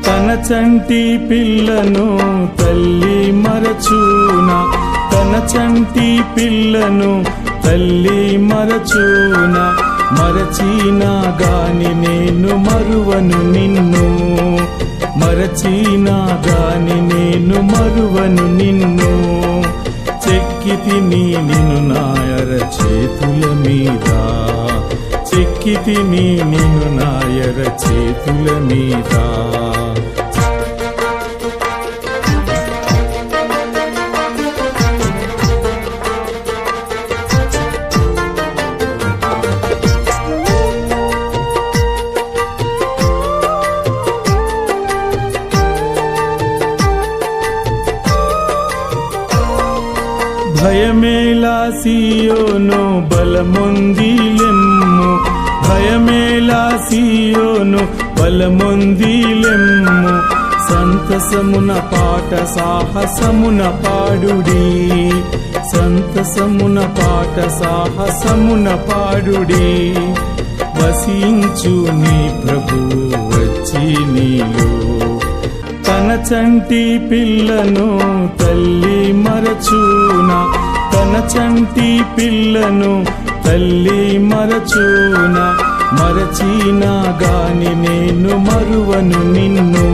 తన చంటి పిల్లను తల్లి మరచూనా, తన చంటి పిల్లను తల్లి మరచూనా, మరచినా గాని నేను మరువను నిన్ను, మరచినా గాని నేను మరువను నిన్ను. చెక్కితిని నిన్ను నా అరచేతుల మీద, చెక్కితిని నిన్ను నా అరచేతుల మీద. భయమేలా సియోను బలమొందిలెమ్ము, భయమేలా సియోను బలమొందిలెమ్ము. సంతసమున పాట సాహసమున పాడుడి, సంతసమున పాట సాహసమున పాడుడి. వసించు నీ ప్రభు వచ్చి నీలో, తన చంటి పిల్లను తల్లి మరచూనా, తన చంటి పిల్లను తల్లి మరచూనా, మరచినా గాని నేను మరువను నిన్ను.